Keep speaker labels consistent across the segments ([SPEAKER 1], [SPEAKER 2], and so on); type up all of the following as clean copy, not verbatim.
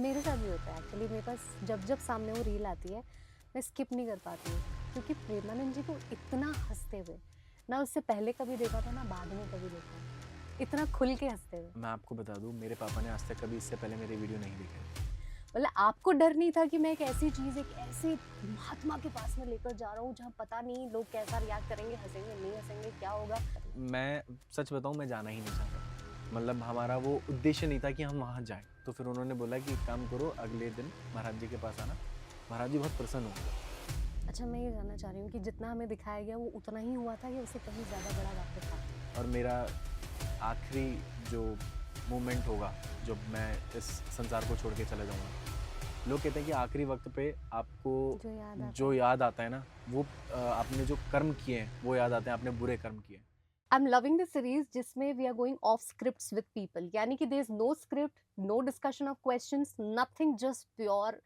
[SPEAKER 1] मेरे साथ भी होता है एक्चुअली। मेरे पास जब जब सामने वो रील आती है मैं स्किप नहीं कर पाती हूँ, क्योंकि प्रेमानंद जी को इतना हंसते हुए ना उससे पहले कभी देखा था ना बाद में कभी देखा है, इतना खुल के हंसते हुए।
[SPEAKER 2] मैं आपको बता दूँ, मेरे पापा ने आज तक कभी इससे पहले मेरी वीडियो नहीं देखी।
[SPEAKER 1] मतलब आपको डर नहीं था कि मैं एक ऐसी चीज, एक ऐसे महात्मा के पास में लेकर जा रहा हूँ जहाँ पता नहीं लोग कैसा रिएक्ट करेंगे, हंसेंगे नहीं हंसेंगे, क्या होगा।
[SPEAKER 2] मैं सच बताऊँ, मैं जाना ही नहीं चाहता। मतलब हमारा वो उद्देश्य नहीं था कि हम वहाँ जाएँ। तो फिर उन्होंने बोला कि एक काम करो, अगले दिन महाराज जी के पास आना, महाराज जी बहुत प्रसन्न होंगे।
[SPEAKER 1] अच्छा, मैं ये जानना चाह रही हूँ कि जितना हमें दिखाया गया वो उतना ही हुआ था या उससे कहीं ज्यादा बड़ा वाक्य था।
[SPEAKER 2] और मेरा आखिरी जो मोमेंट होगा, जब मैं इस संसार को छोड़ के चला जाऊँगा, लोग कहते हैं कि आखिरी वक़्त पे आपको
[SPEAKER 1] जो याद आता
[SPEAKER 2] जो
[SPEAKER 1] है।
[SPEAKER 2] याद आता है ना, वो आपने जो कर्म किए हैं, वो याद आते हैं, आपने बुरे कर्म किए हैं।
[SPEAKER 1] I am loving this series जिसमें we are going off scripts with people, यानी कि there is no script, no discussion of questions, nothing, just pure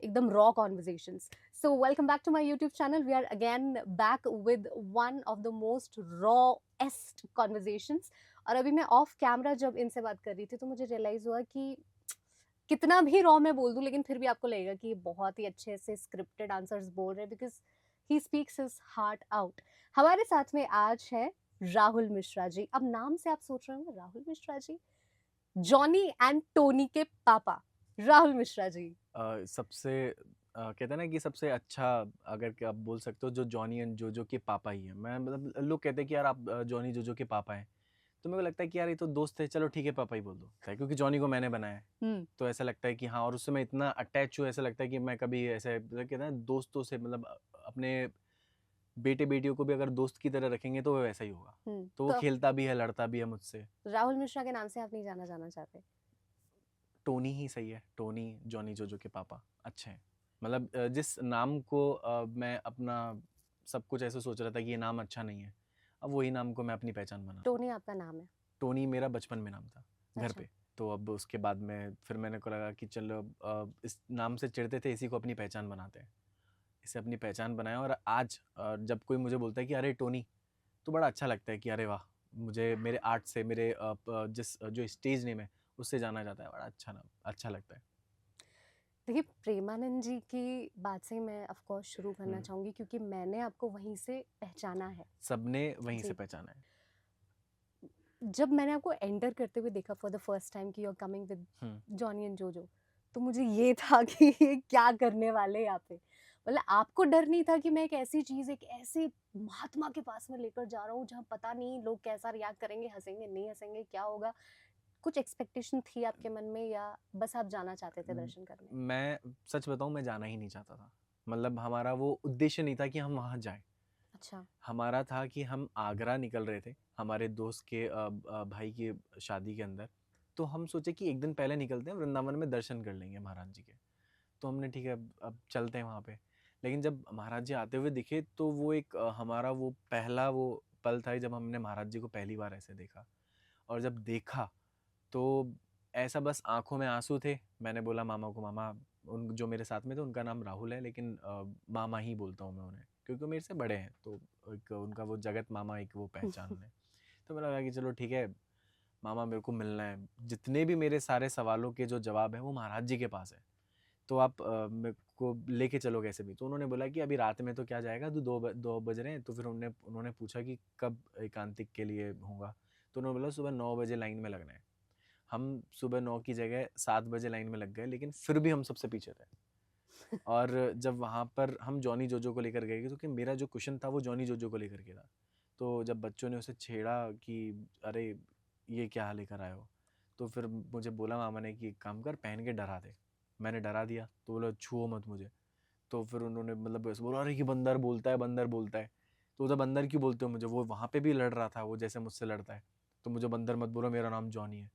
[SPEAKER 1] एकदम raw conversations. So welcome back to my YouTube channel. We are again back with one of the most rawest conversations. और अभी मैं of camera जब इनसे बात कर रही थी तो मुझे रियलाइज हुआ कि कितना भी रॉ मैं बोल दूं लेकिन फिर भी आपको लगेगा कि ये बहुत ही अच्छे से स्क्रिप्टेड आंसर्स बोल रहे हैं, because he speaks his heart out. हमारे साथ में आज है राहुल मिश्रा जी। अब नाम से आप सोच रहे होंगे Rahul Mishra ji, Johnny and Tony के पापा राहुल मिश्रा जी।
[SPEAKER 2] सबसे कहते हैं ना कि सबसे अच्छा, अगर कि आप बोल सकते हो, जो जॉनी एंड जोजो के पापा ही हैं। मैं मतलब लोग कहते हैं कि यार आप जॉनी जोजो के पापा हैं, तो मेरे को लगता है कि यार ये तो दोस्त है, चलो ठीक है पापा ही बोल दो, है क्योंकि जॉनी को मैंने बनाया है।
[SPEAKER 1] हम्म।
[SPEAKER 2] तो ऐसा लगता है कि हाँ, और उससे मैं इतना अटैच हूँ, ऐसा लगता है कि मैं कभी ऐसे मतलब कहते हैं दोस्तों से, मतलब अपने बेटे बेटियों को भी अगर दोस्त की तरह रखेंगे तो वो वैसा ही होगा। तो वो
[SPEAKER 1] तो
[SPEAKER 2] खेलता भी है, लड़ता भी है मुझसे।
[SPEAKER 1] राहुल मिश्रा के नाम से आप नहीं जाना चाहते?
[SPEAKER 2] टोनी ही सही है, टोनी जॉनी जोजो के पापा अच्छे हैं। मतलब जिस नाम को मैं अपना सब कुछ ऐसे सोच रहा था कि ये नाम अच्छा नहीं है, अब वही नाम को मैं अपनी पहचान बना रहा हूँ।
[SPEAKER 1] टोनी आपका नाम है?
[SPEAKER 2] टोनी मेरा बचपन में नाम था घर
[SPEAKER 1] अच्छा।
[SPEAKER 2] पे। तो अब उसके बाद में फिर मैंने को लगा कि चलो इस नाम से चिढ़ते थे, इसी को अपनी पहचान बनाते हैं। इसे अपनी पहचान बनाया, और आज जब कोई मुझे बोलता है कि अरे टोनी, तो बड़ा अच्छा लगता है कि अरे वाह, मुझे मेरे आर्ट से, मेरे जिस जो स्टेज नेम है उससे जाना जाता है। बड़ा अच्छा नाम, अच्छा लगता है।
[SPEAKER 1] देखिए, प्रेमानंद जी की बात से मैं ऑफ कोर्स शुरू करना
[SPEAKER 2] हुँ।
[SPEAKER 1] चाहूंगी क्योंकि मैंने आपको वहीं से पहचाना है।
[SPEAKER 2] सबने वहीं से
[SPEAKER 1] जी।
[SPEAKER 2] पहचाना है।
[SPEAKER 1] जब मैंने आपको एंटर करते हुए देखा फॉर द फर्स्ट टाइम कि यू आर कमिंग विद
[SPEAKER 2] हुँ।
[SPEAKER 1] जॉनी एंड जोजो, तो मुझे ये था कि ये क्या करने वाले हैं यहाँ पे। मतलब आपको डर नहीं था कि मैं एक ऐसी चीज, एक ऐसे महात्मा के पास में लेकर जा रहा हूँ जहाँ पता नहीं लोग कैसा रिएक्ट करेंगे, हंसेंगे नहीं हंसेंगे, क्या होगा? कुछ एक्सपेक्टेशन थी आपके मन में या बस आप जाना चाहते थे
[SPEAKER 2] उम,
[SPEAKER 1] दर्शन करने?
[SPEAKER 2] मैं सच बताऊँ, मैं जाना ही नहीं चाहता था। मतलब हमारा वो उद्देश्य नहीं था कि हम वहाँ जाएँ।
[SPEAKER 1] अच्छा।
[SPEAKER 2] हमारा था कि हम आगरा निकल रहे थे, हमारे दोस्त के भाई की शादी के अंदर। तो हम सोचे कि एक दिन पहले निकलते हैं, वृंदावन में दर्शन कर लेंगे महाराज जी के। तो हमने ठीक है, अब चलते हैं वहाँ पे। लेकिन जब महाराज जी आते हुए दिखे, तो वो एक हमारा वो पहला वो पल था जब हमने महाराज जी को पहली बार ऐसे देखा। और जब देखा, तो ऐसा बस आँखों में आँसू थे। मैंने बोला मामा को, मामा, उन जो मेरे साथ में थे उनका नाम राहुल है, लेकिन मामा ही बोलता हूँ मैं उन्हें, क्योंकि वो मेरे से बड़े हैं। तो एक उनका वो जगत मामा, एक वो पहचान है। तो मैंने लगा कि चलो ठीक है, मामा मेरे को मिलना है। जितने भी मेरे सारे सवालों के जो जवाब हैं वो महाराज जी के पास है। तो आप मेरे को लेके चलो कैसे भी। तो उन्होंने बोला कि अभी रात में तो क्या जाएगा, तो 2 बज रहे हैं। तो फिर उन्होंने पूछा कि कब एकांतिक के लिए होगा। तो उन्होंने बोला सुबह 9 बजे लाइन में लगना है। हम सुबह 9 की जगह 7 बजे लाइन में लग गए, लेकिन फिर भी हम सबसे पीछे थे। और जब वहाँ पर हम जॉनी जोजो को लेकर गए, क्योंकि मेरा जो क्वेश्चन था वो जॉनी जोजो को लेकर के था। तो जब बच्चों ने उसे छेड़ा कि अरे ये क्या लेकर आए हो, तो फिर मुझे बोला मामा ने कि एक काम कर, पहन के डरा दे। मैंने डरा दिया, तो बोला छुओ मत मुझे। तो फिर उन्होंने मतलब ऐसे बोला, अरे ये बंदर बोलता है, बंदर बोलता है। तो उधर बंदर क्यों बोलते हो मुझे, वो वहाँ पे भी लड़ रहा था वो जैसे मुझसे लड़ता है। तो मुझे बंदर मत बोलो, मेरा नाम जॉनी है।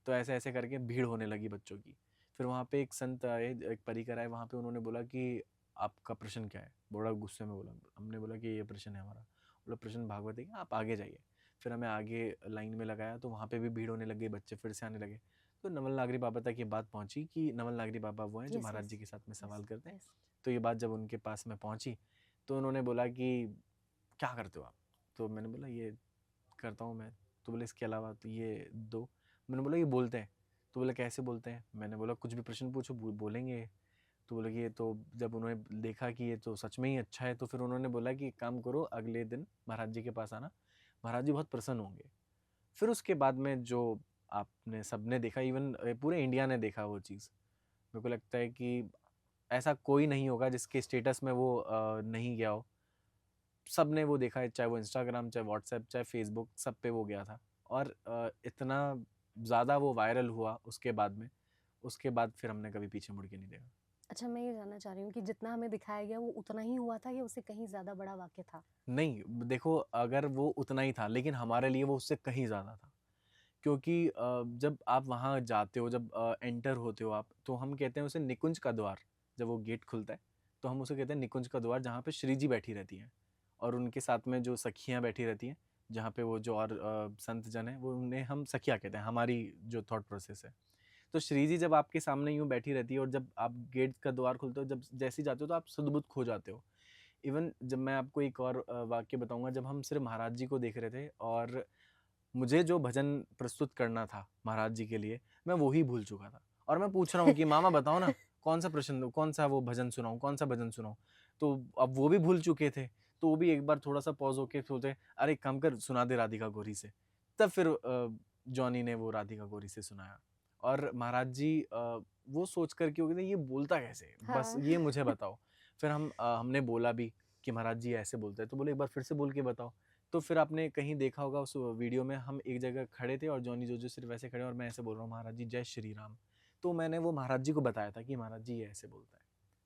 [SPEAKER 2] तो ऐसे ऐसे करके भीड़ होने लगी बच्चों की। फिर वहाँ पे एक संत आए, एक परिकर आए, वहाँ पे उन्होंने बोला कि आपका प्रश्न क्या है। बड़ा गुस्से में बोला। हमने बोला कि ये प्रश्न है हमारा। बोला प्रश्न भागवत है कि आप आगे जाइए। फिर हमें आगे लाइन में लगाया, तो वहाँ पे भी भीड़ होने लगी, बच्चे फिर से आने लगे। तो नवल नागरी बाबा तक ये बात पहुँची कि नवल नागरी बाबा वो हैं जो
[SPEAKER 1] यस
[SPEAKER 2] महाराज
[SPEAKER 1] यस
[SPEAKER 2] जी के साथ में
[SPEAKER 1] यस
[SPEAKER 2] सवाल करते हैं।
[SPEAKER 1] यस।
[SPEAKER 2] तो ये बात जब उनके पास में पहुंची, तो उन्होंने बोला कि क्या करते हो आप। तो मैंने बोला ये करता हूँ मैं। तो बोले इसके अलावा तो ये दो। मैंने बोला ये बोलते हैं। तो बोला कैसे बोलते हैं? मैंने बोला कुछ भी प्रश्न पूछो बोलेंगे। तो बोले कि ये तो जब उन्होंने देखा कि ये तो सच में ही अच्छा है, तो फिर उन्होंने बोला कि एक काम करो, अगले दिन महाराज जी के पास आना, महाराज जी बहुत प्रसन्न होंगे। फिर उसके बाद में जो आपने सबने देखा, इवन पूरे इंडिया ने देखा वो चीज़। मेरे को लगता है कि ऐसा कोई नहीं होगा जिसके स्टेटस में वो नहीं गया हो। सब ने वो देखा है, चाहे वो इंस्टाग्राम, चाहे व्हाट्सएप, चाहे फेसबुक, सब पे वो गया था। और इतना ज़्यादा वो वायरल हुआ उसके बाद में, उसके बाद फिर हमने कभी पीछे मुड़ के नहीं देखा।
[SPEAKER 1] अच्छा, मैं ये जानना चाह रही हूँ कि जितना हमें दिखाया गया वो उतना ही हुआ था या उससे कहीं ज़्यादा बड़ा वाक़या था?
[SPEAKER 2] नहीं, देखो अगर वो उतना ही था, लेकिन हमारे लिए वो उससे कहीं ज़्यादा था। क्योंकि जब आप वहाँ जाते हो, जब एंटर होते हो आप, तो हम कहते हैं उसे निकुंज का द्वार। जब वो गेट खुलता है, तो हम उसे कहते हैं निकुंज का द्वार, जहाँ पे श्री जी बैठी रहती हैं और उनके साथ में जो सखियाँ बैठी रहती हैं, जहाँ पे वो जो और संत जन हैं, वो उन्हें हम सखिया कहते हैं, हमारी जो थॉट प्रोसेस है। तो श्री जी जब आपके सामने यूँ बैठी रहती है और जब आप गेट का द्वार खुलते हो, जब जैसे ही जाते हो, तो आप सुध-बुध खो जाते हो। इवन जब मैं आपको एक और वाक्य बताऊँगा, जब हम सिर्फ़ महाराज जी को देख रहे थे और मुझे जो भजन प्रस्तुत करना था महाराज जी के लिए, मैं वो ही भूल चुका था। और मैं पूछ रहा हूँ कि मामा बताओ ना, कौन-सा प्रश्न, कौन-सा वो भजन सुनाऊँ, कौन-सा भजन सुनाऊँ? तो अब वो भी भूल चुके थे, तो वो भी एक बार थोड़ा-सा पॉज़ होके सोचे, अरे एक काम कर, सुना दे राधिका गौरी से। तब फिर जॉनी ने वो राधिका गौरी से सुनाया। और महाराज जी वो सोच कर के वो कहते ये बोलता कैसे है? बस
[SPEAKER 1] हाँ।
[SPEAKER 2] ये मुझे बताओ। फिर हमने बोला भी कि महाराज जी ऐसे बोलते हैं, तो बोले एक बार फिर से बोल के बताओ। तो फिर आपने कहीं देखा होगा उस वीडियो में, हम एक जगह खड़े थे और जॉनी जोजो सिर्फ ऐसे खड़े हैं और मैं ऐसे बोल रहा हूँ, महाराज जी जय श्री राम। तो मैंने वो महाराज जी को बताया था कि महाराज जी ये ऐसे बोलता है।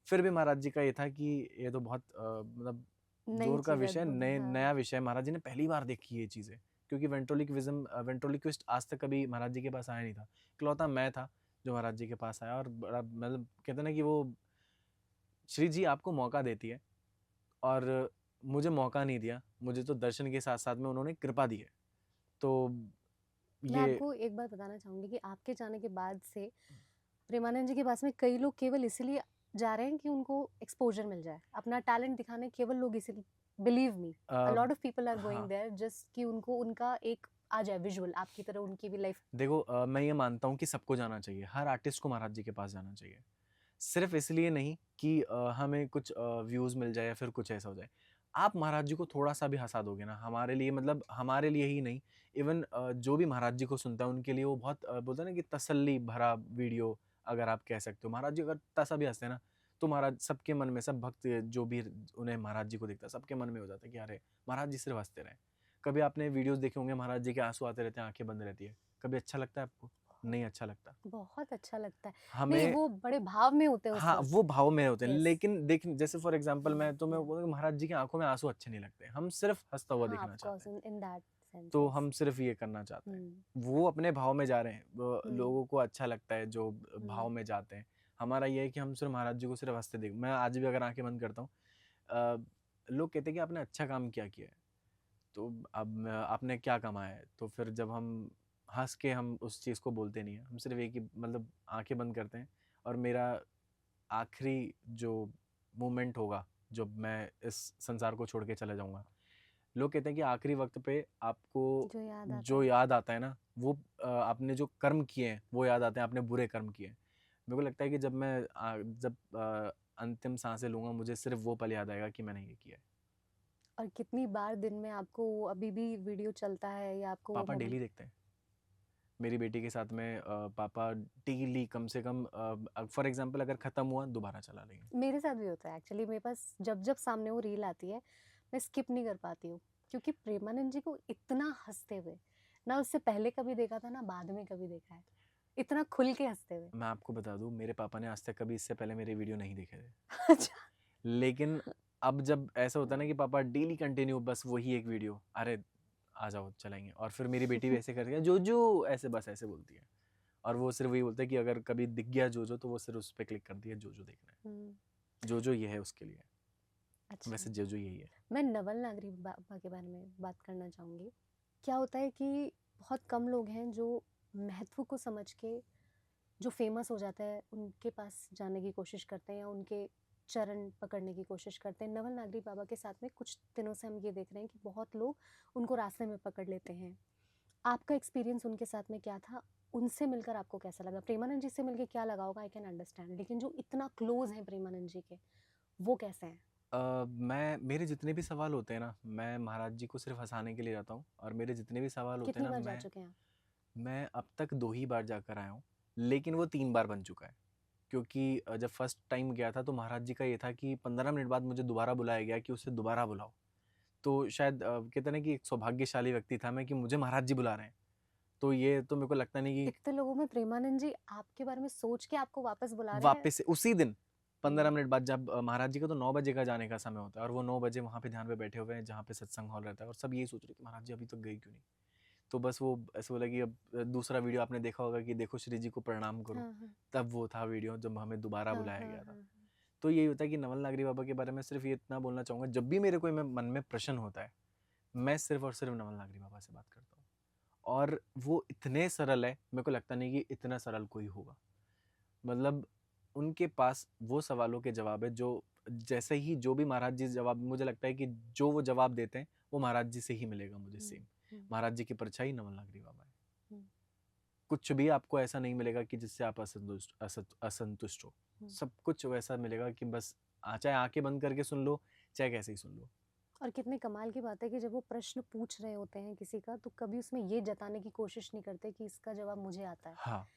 [SPEAKER 2] फिर भी महाराज जी का ये था कि ये तो बहुत मतलब
[SPEAKER 1] नई
[SPEAKER 2] जोर का
[SPEAKER 1] चीज़,
[SPEAKER 2] विषय,
[SPEAKER 1] अद्भुत, हाँ।
[SPEAKER 2] नया विषय, महाराज जी ने पहली बार देखी ये चीज़ें। क्योंकि वेंट्रोलिक्विस्ट आज तक कभी महाराज जी के पास आया नहीं था। इकलौता मैं था जो महाराज जी के पास आया, और बड़ा मतलब कहते हैं ना कि वो श्री जी आपको मौका देती है, और मुझे मौका नहीं दिया, मुझे तो दर्शन के साथ-साथ में उन्होंने कृपा दी है। तो
[SPEAKER 1] मैं
[SPEAKER 2] ये
[SPEAKER 1] आपको एक बात बताना चाहूँगी कि आपके जाने के बाद से प्रेमानंद जी के पास में कई लोग केवल इसीलिए जा रहे हैं कि उनको एक्सपोज़र मिल जाए। अपना टैलेंट दिखाने केवल लोग इसीलिए, believe me, uh
[SPEAKER 2] uh,
[SPEAKER 1] lot of people are going
[SPEAKER 2] हाँ,
[SPEAKER 1] देयर जस्ट कि उनको उनका एक आ जाए विज़ुअल, आपकी तरह उनकी भी लाइफ़।
[SPEAKER 2] देखो मैं ये मानता हूँ कि सबको जाना चाहिए, हर आर्टिस्ट को महाराज जी के पास जाना चाहिए। सिर्फ़ इसलिए नहीं कि हमें कुछ व्यूज़ मिल जाए या फिर कुछ ऐसा हो जाए। आप महाराज जी को थोड़ा-सा भी हँसा दोगे ना, हमारे लिए, मतलब हमारे लिए ही नहीं, इवन जो भी महाराज जी को सुनता है उनके लिए वो बहुत बोलते हैं ना कि तसल्ली भरा वीडियो, अगर आप कह सकते हो। महाराज जी अगर थोड़ा-सा भी हँसते हैं ना, तो महाराज सबके मन में, सब भक्त जो भी उन्हें महाराज जी को देखता है, सबके मन में हो जाता है कि अरे! महाराज जी सिर्फ़ हँसते रहें। कभी आपने वीडियोज़ देखे होंगे महाराज जी के आँसू आते रहते हैं, आँखें बंद रहती है। कभी अच्छा लगता है आपको? नहीं अच्छा लगता।
[SPEAKER 1] बहुत अच्छा लगता है। नहीं,
[SPEAKER 2] हमें
[SPEAKER 1] वो बड़े भाव में होते हैं उस
[SPEAKER 2] हाँ,
[SPEAKER 1] वक़्त।
[SPEAKER 2] वो भाव में होते हैं,
[SPEAKER 1] यस।
[SPEAKER 2] लेकिन देख जैसे फॉर एग्ज़ाम्पल
[SPEAKER 1] हुँ,
[SPEAKER 2] मैं तुम्हें
[SPEAKER 1] या
[SPEAKER 2] बोलूँ, महाराज जी की आँखों में आँसू अच्छे नहीं लगते। हम सिर्फ़ हँसता हुआ
[SPEAKER 1] हाँ, ऑफ़
[SPEAKER 2] दिखना चाहते
[SPEAKER 1] कोर्स
[SPEAKER 2] हैं।
[SPEAKER 1] इन दैट सेंस,
[SPEAKER 2] तो
[SPEAKER 1] यस।
[SPEAKER 2] हम सिर्फ़ ये करना चाहते हैं।
[SPEAKER 1] हुँ,
[SPEAKER 2] वो अपने भाव में जा रहे हैं, वो
[SPEAKER 1] हुँ,
[SPEAKER 2] लोगों को अच्छा लगता है जो भाव
[SPEAKER 1] हुँ।
[SPEAKER 2] में जाते हैं। हमारा ये है कि हम सिर्फ़ महाराज जी को सिर्फ़ हँसते देख, मैं आज भी अगर आँखें बंद करता हूँ, अ, लोग कहते हैं कि आपने अच्छा काम क्या किया है? तो अब आपने क्या कमाया है? तो फिर जब हम हँस के हम उस चीज़ को बोलते नहीं हैं। हम सिर्फ़ एक ही मतलब आँखें बंद करते हैं, और मेरा आखिरी जो मोमेंट होगा, जब मैं इस संसार को छोड़ के चला जाऊँगा, लोग कहते हैं कि आखिरी वक़्त पे आपको
[SPEAKER 1] जो याद आता
[SPEAKER 2] जो
[SPEAKER 1] है।
[SPEAKER 2] याद आता है ना, वो आपने जो कर्म किए हैं, वो याद आते हैं, आपने बुरे कर्म किए हैं। मेरे को लगता है कि जब अंतिम साँसें लूँगा, मुझे सिर्फ़ वो पल याद आएगा कि मैंने ये किया है।
[SPEAKER 1] और कितनी बार दिन में आपको वो अभी भी वीडियो चलता है या आपको वो
[SPEAKER 2] पापा
[SPEAKER 1] मोमेंट।
[SPEAKER 2] डेली देखते हैं। मेरी बेटी के साथ में पापा डेली कम से कम फॉर एग्ज़ाम्पल अगर ख़त्म हुआ, दोबारा चला लेंगे।
[SPEAKER 1] मेरे साथ भी होता है एक्चुअली, मेरे पास जब-जब सामने वो रील आती है, मैं स्किप नहीं कर पाती हूँ। क्योंकि प्रेमानंद जी को इतना हँसते हुए, ना उससे पहले कभी देखा था, ना बाद में कभी देखा है। इतना खुल के हँसते हुए।
[SPEAKER 2] मैं आपको बता दूँ, मेरे पापा ने आज तक कभी इससे पहले मेरे वीडियो नहीं देखे थे।
[SPEAKER 1] अच्छा।
[SPEAKER 2] लेकिन अब जब ऐसा होता है ना कि पापा डेली कंटिन्यू बस वही एक वीडियो, अरे आ जाओ चलाएँगे, और फिर मेरी बेटी भी ऐसे करती है, जोजो ऐसे बस ऐसे बोलती है। और वो सिर्फ़ वही बोलता है कि अगर कभी दिख गया जोजो, तो वो सिर्फ़ उस पे क्लिक करती है, जोजो देखना है।
[SPEAKER 1] हुँ,
[SPEAKER 2] जोजो ये है उसके लिए,
[SPEAKER 1] अच्छा।
[SPEAKER 2] वैसे जोजो यही है।
[SPEAKER 1] मैं नवल नागरी बाबा के बारे में बात करना चाहूँगी। क्या होता है कि बहुत कम लोग हैं जो महत्व को समझ के, जो फ़ेमस हो जाता है, उनके पास जाने की कोशिश करते हैं या उनके चरण पकड़ने की कोशिश करते हैं। नवल नागरी बाबा के साथ में कुछ दिनों से हम ये देख रहे हैं कि बहुत लोग उनको रास्ते में पकड़ लेते हैं। आपका एक्सपीरियंस उनके साथ में क्या था? उनसे मिलकर आपको कैसा लगा? प्रेमानंद जी से मिलके क्या लगा होगा आई कैन अंडरस्टैंड, लेकिन जो इतना क्लोज हैं प्रेमानंद जी के, वो कैसे हैं?
[SPEAKER 2] मैं मेरे जितने भी सवाल होते हैं ना, मैं महाराज जी को सिर्फ हंसाने के लिए जाता हूँ, और मेरे जितने भी सवाल होते हैं
[SPEAKER 1] कितनी
[SPEAKER 2] ना,
[SPEAKER 1] बार जा चुके हैं आप?
[SPEAKER 2] मैं अब तक 2 ही बार जाकर आया हूँ, लेकिन वो 3 बार बन चुका है। क्योंकि जब फर्स्ट टाइम गया था तो महाराज जी का ये था कि 15 मिनट बाद मुझे दोबारा बुलाया गया कि उसे दोबारा बुलाओ। तो शायद कहते हैं ना कि एक सौभाग्यशाली व्यक्ति था मैं कि मुझे महाराज जी बुला रहे हैं। तो ये तो मेरे को लगता नहीं कि
[SPEAKER 1] कितने लोगों में प्रेमानंद जी आपके बारे में सोच के आपको वापस बुला रहे हैं।
[SPEAKER 2] वापस से उसी दिन 15
[SPEAKER 1] हम्म,
[SPEAKER 2] मिनट बाद, जब महाराज जी का तो 9 बजे का जाने का समय होता है और वो 9 बजे वहाँ पे ध्यान पे बैठे हुए हैं जहाँ पे सत्संग हॉल रहता है, और सब यही सोच रहे हैं कि महाराज जी अभी तक गए क्यों नहीं। तो बस वो ऐसे बोला कि अब दूसरा वीडियो आपने देखा होगा कि देखो श्री जी को प्रणाम करो,
[SPEAKER 1] हाँ हाँ
[SPEAKER 2] तब वो था वीडियो जब हमें दोबारा
[SPEAKER 1] हाँ
[SPEAKER 2] बुलाया
[SPEAKER 1] हाँ
[SPEAKER 2] गया था।
[SPEAKER 1] हाँ
[SPEAKER 2] तो यही होता है कि नवल नागरी बाबा के बारे में सिर्फ ये इतना बोलना चाहूँगा, जब भी मेरे कोई मन में प्रश्न होता है, मैं सिर्फ और सिर्फ नवल नागरी बाबा से बात करता हूँ। और वो इतने सरल है, मेरे को लगता नहीं कि इतना सरल कोई होगा। मतलब उनके पास वो सवालों के जवाब है जो जैसे ही जो भी महाराज जी जवाब, मुझे लगता है कि जो वो जवाब देते हैं वो महाराज जी से ही मिलेगा मुझे
[SPEAKER 1] हम्म,
[SPEAKER 2] सेम।
[SPEAKER 1] हम्म,
[SPEAKER 2] महाराज जी की परछाई नवल नागरी बाबा है।
[SPEAKER 1] हम्म,
[SPEAKER 2] कुछ भी आपको ऐसा नहीं मिलेगा कि जिससे आप असंतुष्ट हो।
[SPEAKER 1] हम्म।
[SPEAKER 2] सब कुछ वैसा मिलेगा कि बस चाहे आंखें बंद करके सुन लो, चाहे कैसे ही सुन लो।
[SPEAKER 1] और कितने कमाल की बात है कि जब वो प्रश्न पूछ रहे होते हैं किसी का, तो कभी उसमें ये जताने की कोशिश नहीं करते कि इसका जवाब मुझे आता है।
[SPEAKER 2] हाँ,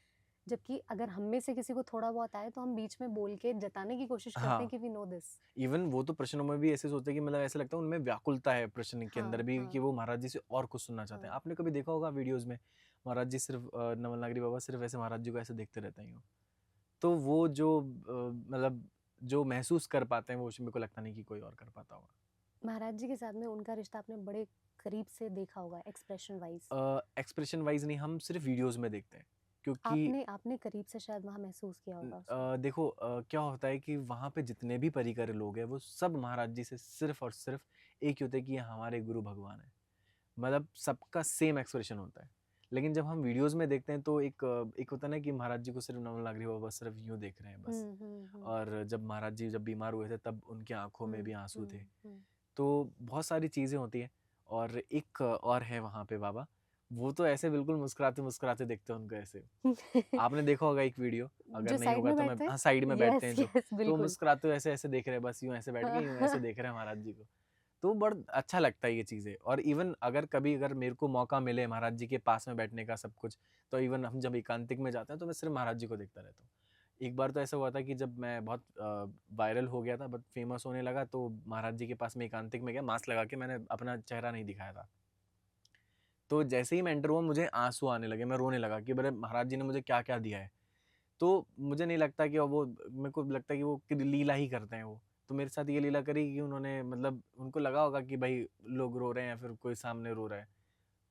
[SPEAKER 1] जबकि अगर हम में से किसी को थोड़ा बहुत आए तो हम बीच में बोल के जताने की कोशिश करते हैं
[SPEAKER 2] हाँ।
[SPEAKER 1] कि वी नो दिस।
[SPEAKER 2] इवन वो तो प्रश्नों में भी ऐसे सोचते हैं कि मतलब ऐसा लगता है उनमें व्याकुलता है प्रश्न के अंदर
[SPEAKER 1] हाँ
[SPEAKER 2] भी, कि
[SPEAKER 1] हाँ
[SPEAKER 2] वो महाराज जी से और कुछ सुनना चाहते हैं।
[SPEAKER 1] हाँ।
[SPEAKER 2] आपने कभी देखा होगा वीडियोस में, महाराज जी सिर्फ नवल नागरी बाबा सिर्फ ऐसे महाराज जी को ऐसे देखते रहते हैं यूं। तो वो जो मतलब जो महसूस कर पाते हैं वो मेरे को लगता नहीं कि कोई और कर पाता होगा।
[SPEAKER 1] महाराज जी के साथ में उनका रिश्ता आपने बड़े करीब से देखा होगा एक्सप्रेशन वाइज।
[SPEAKER 2] एक्सप्रेशन वाइज नहीं, हम सिर्फ वीडियोस में देखते हैं, क्योंकि
[SPEAKER 1] आपने आपने करीब से शायद वहाँ महसूस किया होगा उसको।
[SPEAKER 2] देखो क्या होता है कि वहाँ पे जितने भी परिकर लोग हैं वो सब महाराज जी से सिर्फ और सिर्फ एक ही होते हैं कि ये हमारे गुरु भगवान है। मतलब सबका सेम एक्सप्रेशन होता है। लेकिन जब हम वीडियोस में देखते हैं तो एक होता है ना कि महाराज जी को सिर्फ नवल नागरी बाबा सिर्फ यूं देख रहे हैं बस।
[SPEAKER 1] हम्म।
[SPEAKER 2] और जब महाराज जी जब बीमार हुए थे तब उनकी आंखों में भी आंसू थे।
[SPEAKER 1] हम्म।
[SPEAKER 2] तो बहुत सारी चीज़ें होती हैं। और एक और है वहाँ पे बाबा, वो तो ऐसे बिल्कुल मुस्कुराते मुस्कुराते देखते हैं उनको ऐसे। आपने देखा होगा एक वीडियो, अगर
[SPEAKER 1] जो
[SPEAKER 2] नहीं
[SPEAKER 1] साइड
[SPEAKER 2] होगा
[SPEAKER 1] में
[SPEAKER 2] तो मैं,
[SPEAKER 1] बैठते हैं।
[SPEAKER 2] हाँ, साइड में बैठते
[SPEAKER 1] यस
[SPEAKER 2] हैं जो,
[SPEAKER 1] यस
[SPEAKER 2] तो
[SPEAKER 1] बिल्कुल।
[SPEAKER 2] मुस्कुराते हुए ऐसे ऐसे देख रहे हैं, बस यूं ऐसे बैठ के यूं ऐसे देख रहे हैं महाराज जी को। तो बड़ा अच्छा लगता है ये चीज़ें। और इवन अगर कभी अगर मेरे को मौका मिले महाराज जी के पास में बैठने का सब कुछ, तो इवन हम जब एकांतिक में जाते हैं तो मैं सिर्फ महाराज जी को देखता रहता हूँ। एक बार तो ऐसा हुआ था कि जब मैं बहुत वायरल हो गया था, बहुत फेमस होने लगा, तो महाराज जी के पास में एकांतिक में गया, मास्क लगा के, मैंने अपना चेहरा नहीं दिखाया था। तो जैसे ही मैं एंटर हुआ मुझे आंसू आने लगे, मैं रोने लगा कि बड़े महाराज जी ने मुझे क्या क्या दिया है। तो मुझे नहीं लगता कि वो, मेरे को लगता है कि वो लीला ही करते हैं वो। तो मेरे साथ ये लीला करी कि उन्होंने, मतलब उनको लगा होगा कि भाई लोग रो रहे हैं या फिर कोई सामने रो रहा है।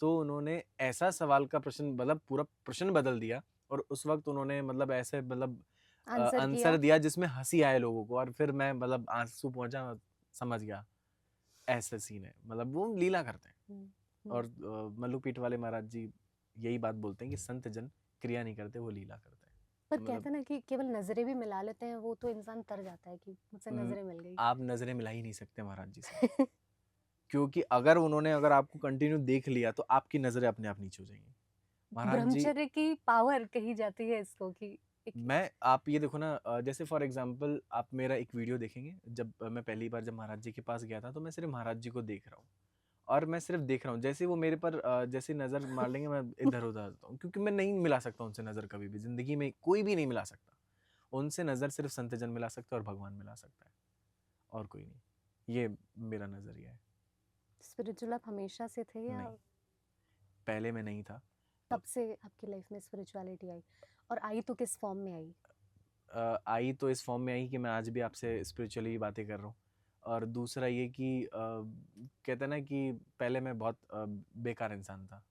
[SPEAKER 2] तो उन्होंने ऐसा सवाल का प्रश्न, मतलब पूरा प्रश्न बदल दिया, और उस वक्त उन्होंने मतलब ऐसे मतलब
[SPEAKER 1] आंसर
[SPEAKER 2] आंसर
[SPEAKER 1] किया।
[SPEAKER 2] दिया जिसमें हंसी आए लोगों को, और फिर मैं मतलब आंसू पहुंचा, मैं समझ गया ऐसा सीन है। मतलब वो लीला करते हैं।
[SPEAKER 1] हम्म,
[SPEAKER 2] और
[SPEAKER 1] हम्म।
[SPEAKER 2] मल्लूपीठ वाले महाराज जी यही बात बोलते हैं कि संत जन क्रिया नहीं करते, वो लीला करते हैं।
[SPEAKER 1] पर
[SPEAKER 2] तो
[SPEAKER 1] कहते
[SPEAKER 2] मतलब
[SPEAKER 1] हैं ना कि केवल नजरें भी मिला लेते हैं वो तो इंसान तर जाता है कि मुझसे नजरें मिल गई।
[SPEAKER 2] आप नजरें मिला ही नहीं सकते महाराज जी से, क्योंकि अगर आपको कंटिन्यू देख लिया तो आपकी नजरें अपने आप नीचे हो जाएंगी। महाराज जी,
[SPEAKER 1] ब्रह्मचर्य की पावर कही जाती है इसको कि एक।
[SPEAKER 2] आप ये देखो ना, जैसे फॉर एग्जांपल आप मेरा एक वीडियो देखेंगे, जब मैं पहली बार जब महाराज जी के पास गया था तो मैं सिर्फ महाराज जी को देख रहा हूँ, और मैं सिर्फ देख रहा हूँ। जैसे वो मेरे पर जैसे नजर मार लेंगे, मैं इधर उधर होता हूँ, क्योंकि मैं नहीं मिला सकता उनसे नजर, कभी भी जिंदगी में कोई भी नहीं मिला सकता उनसे नजर। सिर्फ संत जन मिला सकता है और भगवान मिला सकता है, और कोई नहीं। ये मेरा नजरिया है।
[SPEAKER 1] स्पिरिचुअल आप हमेशा से थे या
[SPEAKER 2] नहीं, पहले मैं नहीं था।
[SPEAKER 1] तब से आपकी लाइफ में स्पिरिचुअलिटी आई? और आई तो किस फॉर्म में आई?
[SPEAKER 2] आई तो इस फॉर्म में आई कि मैं आज भी आपसे स्पिरिचुअली बातें कर रहा हूँ। और दूसरा ये कि कहते हैं ना कि पहले मैं बहुत बेकार इंसान था।